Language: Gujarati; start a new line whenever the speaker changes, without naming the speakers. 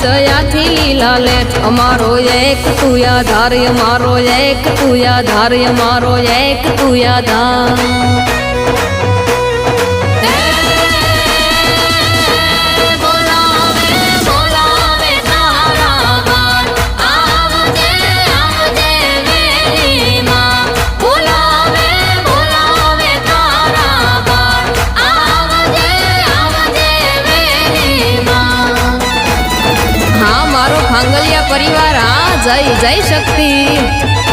દયાથી લીલા લેટ અમારો એક તું આધાર અમારો એક તું આધાર અમારો એક તું આધાર પરિવાર આ જય જય શક્તિ।